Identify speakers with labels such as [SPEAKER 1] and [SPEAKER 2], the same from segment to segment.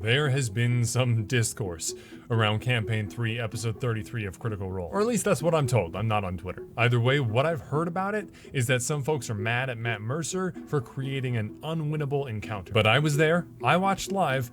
[SPEAKER 1] There has been some discourse around Campaign 3, Episode 33 of Critical Role. Or at least that's what I'm told. I'm not on Twitter. Either way, what I've heard about it is that some folks are mad at Matt Mercer for creating an unwinnable encounter. But I was there, I watched live,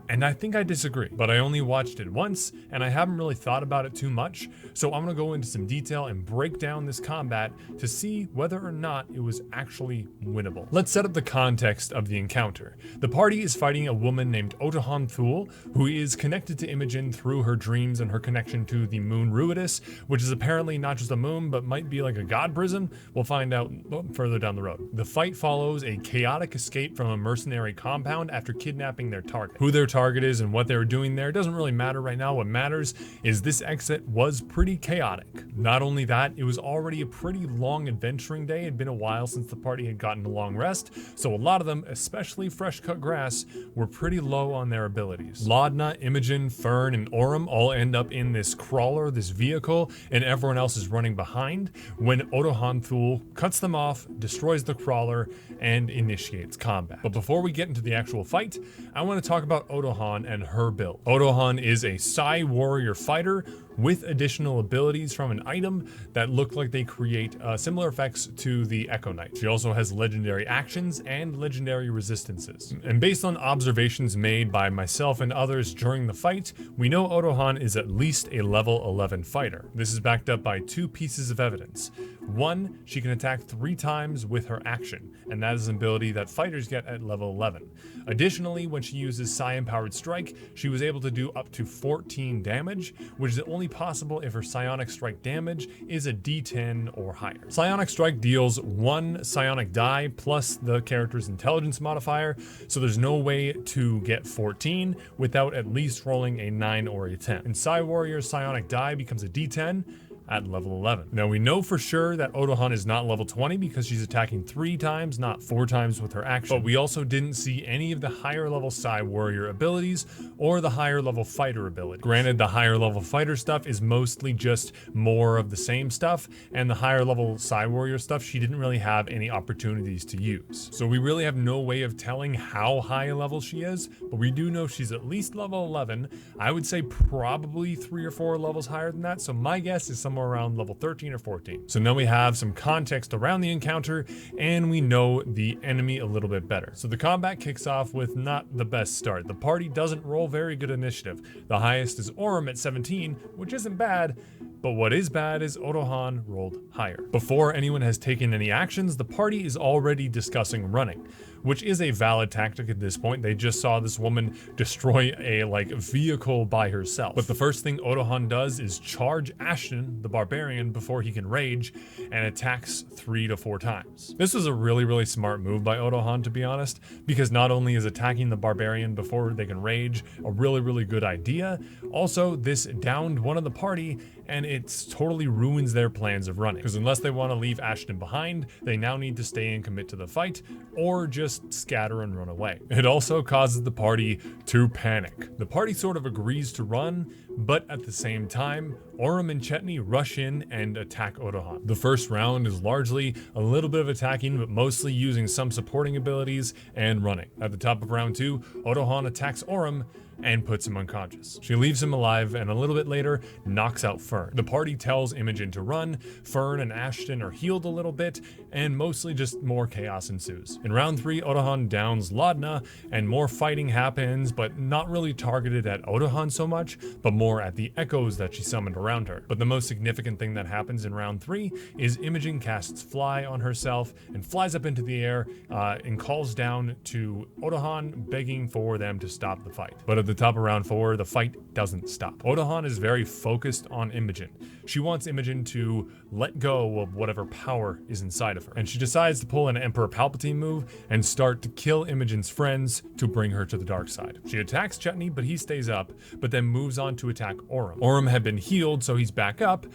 [SPEAKER 1] and I think I disagree. But I only watched it once, and I haven't really thought about it too much, so I'm gonna go into some detail and break down this combat to see whether or not it was actually winnable. Let's set up the context of the encounter. The party is fighting a woman named Otohan Thule, who is connected to Imogen through her dreams and her connection to the moon Ruidus, which is apparently not just a moon, but might be like a god prison. We'll find out further down the road. The fight follows a chaotic escape from a mercenary compound after kidnapping their target. Who their target is and what they were doing there doesn't really matter right now. What matters is this exit was pretty chaotic. Not only that, it was already a pretty long adventuring day. It had been a while since the party had gotten a long rest, so a lot of them, especially fresh cut grass, were pretty low on their abilities. Laudna, Imogen, Fern, and Orem all end up in this crawler, this vehicle, and everyone else is running behind when Otohan Thule cuts them off, destroys the crawler, and initiates combat. But before we get into the actual fight, I want to talk about Otohan and her build. Otohan is a Psy warrior fighter with additional abilities from an item that look like they create similar effects to the Echo Knight. She also has legendary actions and legendary resistances. And based on observations made by myself and others during the fight, we know Otohan is at least a level 11 fighter. This is backed up by two pieces of evidence. One, she can attack 3 times with her action, and that is an ability that fighters get at level 11. Additionally, when she uses Psi-empowered strike, she was able to do up to 14 damage, which is only possible if her psionic strike damage is a D10 or higher. Psionic strike deals 1 psionic die plus the character's intelligence modifier, so there's no way to get 14 without at least rolling a 9 or a 10. And Psy Warrior's psionic die becomes a D10 at level 11. Now we know for sure that Otohan is not level 20 because she's attacking 3 times, not 4 times with her action. But we also didn't see any of the higher level Psy Warrior abilities or the higher level fighter ability. Granted, the higher level fighter stuff is mostly just more of the same stuff, and the higher level Psy Warrior stuff she didn't really have any opportunities to use. So we really have no way of telling how high a level she is, but we do know she's at least level 11. I would say probably 3 or 4 levels higher than that, so my guess is somewhere around level 13 or 14. So now we have some context around the encounter, and we know the enemy a little bit better. So the combat kicks off with not the best start. The party doesn't roll very good initiative. The highest is Orem at 17, which isn't bad, but what is bad is Otohan rolled higher. Before anyone has taken any actions, the party is already discussing running, which is a valid tactic at this point. They just saw this woman destroy a vehicle by herself. But the first thing Otohan does is charge Ashton, the barbarian, before he can rage, and attacks 3 to 4 times. This was a really smart move by Otohan, to be honest, because not only is attacking the barbarian before they can rage a really good idea, also this downed one of the party, and it totally ruins their plans of running. Because unless they want to leave Ashton behind, they now need to stay and commit to the fight, or just scatter and run away. It also causes the party to panic. The party sort of agrees to run, but at the same time, Orem and Chetney rush in and attack Otohan. The first round is largely a little bit of attacking, but mostly using some supporting abilities and running. At the top of round 2, Otohan attacks Orem and puts him unconscious. She leaves him alive and a little bit later knocks out Fern. The party tells Imogen to run. Fern and Ashton are healed a little bit, and mostly just more chaos ensues. In round 3, Otohan downs Laudna, and more fighting happens, but not really targeted at Otohan so much, but more at the echoes that she summoned around her. But the most significant thing that happens in round 3 is Imogen casts Fly on herself and flies up into the air and calls down to Otohan, begging for them to stop the fight. But at the top of round 4, the fight doesn't stop. Otohan is very focused on Imogen. She wants Imogen to let go of whatever power is inside of her, and she decides to pull an Emperor Palpatine move and start to kill Imogen's friends to bring her to the dark side. She attacks Chetney, but he stays up, but then moves on to attack Orem. Orem had been healed, so he's back up,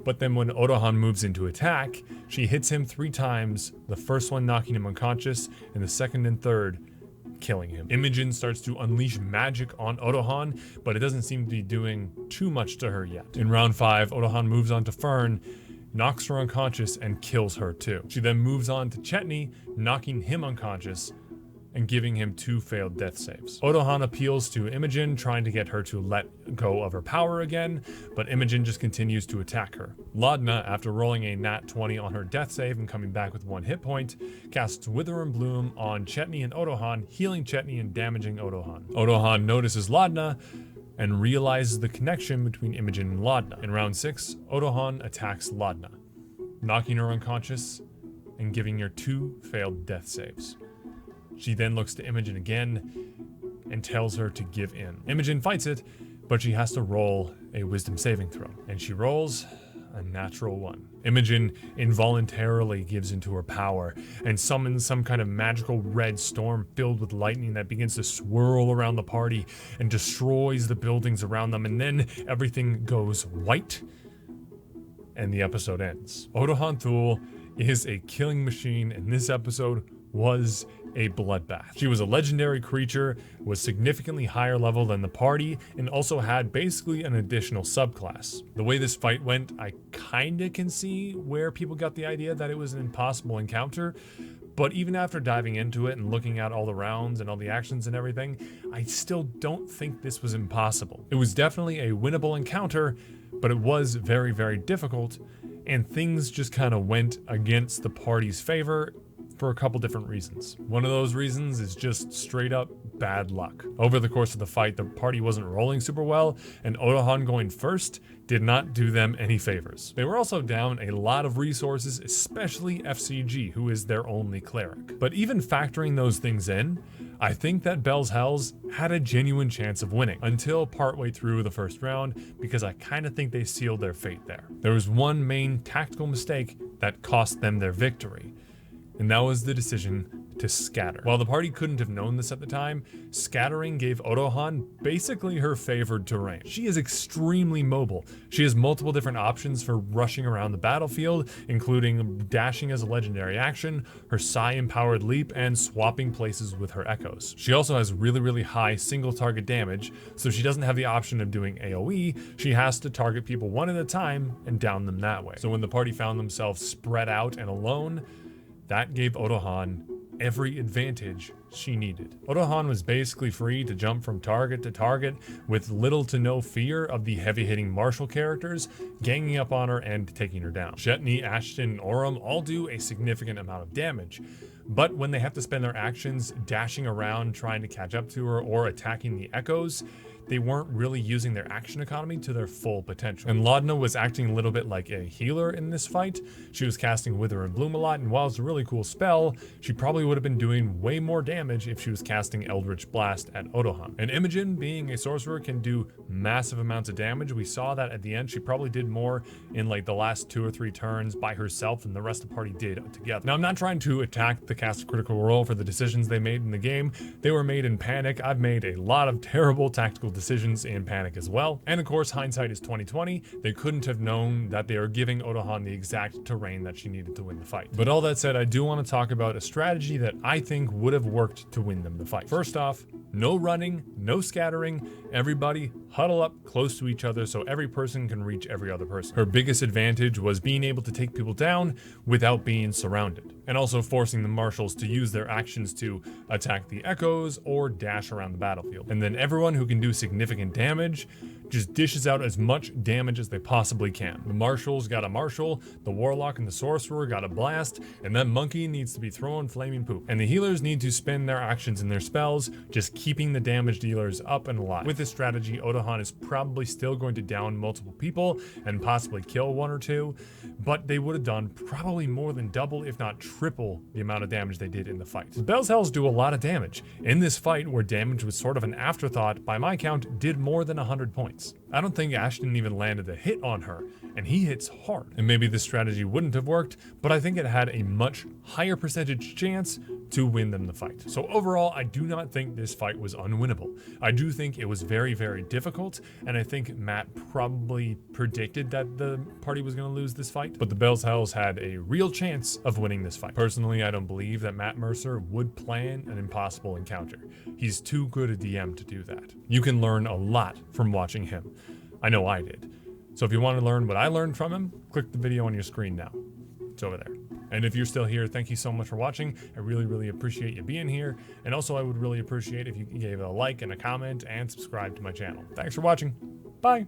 [SPEAKER 1] but then when Otohan moves into attack, she hits him 3 times, the first one knocking him unconscious, and the second and third killing him. Imogen starts to unleash magic on Otohan, but it doesn't seem to be doing too much to her yet. In round 5, Otohan moves on to Fern, knocks her unconscious, and kills her too. She then moves on to Chetney, knocking him unconscious, and giving him 2 failed death saves. Otohan appeals to Imogen, trying to get her to let go of her power again, but Imogen just continues to attack her. Laudna, after rolling a nat 20 on her death save and coming back with 1 hit point, casts Wither and Bloom on Chetney and Otohan, healing Chetney and damaging Otohan. Otohan notices Laudna and realizes the connection between Imogen and Laudna. In round 6, Otohan attacks Laudna, knocking her unconscious and giving her 2 failed death saves. She then looks to Imogen again and tells her to give in. Imogen fights it, but she has to roll a wisdom saving throw, and she rolls a natural 1. Imogen involuntarily gives into her power and summons some kind of magical red storm filled with lightning that begins to swirl around the party and destroys the buildings around them, and then everything goes white and the episode ends. Otohan Thule is a killing machine, and this episode was a bloodbath. She was a legendary creature, was significantly higher level than the party, and also had basically an additional subclass. The way this fight went, I kinda can see where people got the idea that it was an impossible encounter, but even after diving into it and looking at all the rounds and all the actions and everything, I still don't think this was impossible. It was definitely a winnable encounter, but it was very, very difficult, and things just kind of went against the party's favor for a couple different reasons. One of those reasons is just straight up bad luck. Over the course of the fight, the party wasn't rolling super well, and Otohan going first did not do them any favors. They were also down a lot of resources, especially FCG, who is their only cleric. But even factoring those things in, I think that Bell's Hells had a genuine chance of winning until partway through the first round, because I kind of think they sealed their fate there. There was one main tactical mistake that cost them their victory, and that was the decision to scatter. While the party couldn't have known this at the time, scattering gave Otohan basically her favored terrain. She is extremely mobile. She has multiple different options for rushing around the battlefield, including dashing as a legendary action, her psi-empowered leap, and swapping places with her echoes. She also has really high single target damage, so she doesn't have the option of doing AoE. She has to target people one at a time and down them that way. So when the party found themselves spread out and alone, that gave Otohan every advantage she needed. Otohan was basically free to jump from target to target with little to no fear of the heavy-hitting martial characters ganging up on her and taking her down. Chetney, Ashton, and Orem all do a significant amount of damage, but when they have to spend their actions dashing around trying to catch up to her or attacking the echoes, they weren't really using their action economy to their full potential. And Laudna was acting a little bit like a healer in this fight. She was casting Wither and Bloom a lot, and while it's a really cool spell, she probably would have been doing way more damage if she was casting Eldritch Blast at Otohan. And Imogen, being a sorcerer, can do massive amounts of damage. We saw that at the end. She probably did more in like the last 2 or 3 turns by herself than the rest of the party did together. Now, I'm not trying to attack the cast of Critical Role for the decisions they made in the game. They were made in panic. I've made a lot of terrible tactical decisions in panic as well. And of course, hindsight is 2020. They couldn't have known that they are giving Otohan the exact terrain that she needed to win the fight. But all that said, I do want to talk about a strategy that I think would have worked to win them the fight. First off, no running, no scattering, everybody huddle up close to each other so every person can reach every other person. Her biggest advantage was being able to take people down without being surrounded, and also forcing the marshals to use their actions to attack the echoes or dash around the battlefield. And then everyone who can do significant damage just dishes out as much damage as they possibly can. The marshals got a marshal, the warlock and the sorcerer got a blast, and that monkey needs to be throwing flaming poop. And the healers need to spend their actions and their spells, just keeping the damage dealers up and alive. With this strategy, Otohan is probably still going to down multiple people and possibly kill 1 or 2, but they would have done probably more than double, if not triple, the amount of damage they did in the fight. The Bell's Hells do a lot of damage. In this fight, where damage was sort of an afterthought, by my count, did more than 100 points. I don't think Ashton even landed a hit on her, and he hits hard. And maybe this strategy wouldn't have worked, but I think it had a much higher percentage chance to win them the fight. So overall, I do not think this fight was unwinnable. I do think it was very, very difficult, and I think Matt probably predicted that the party was going to lose this fight, but the Bell's Hells had a real chance of winning this fight. Personally, I don't believe that Matt Mercer would plan an impossible encounter. He's too good a DM to do that. You can learn a lot from watching him. I know I did. So if you want to learn what I learned from him, click the video on your screen now. It's over there. And if you're still here, thank you so much for watching. I really, really appreciate you being here. And also, I would really appreciate if you gave a like and a comment and subscribe to my channel. Thanks for watching. Bye.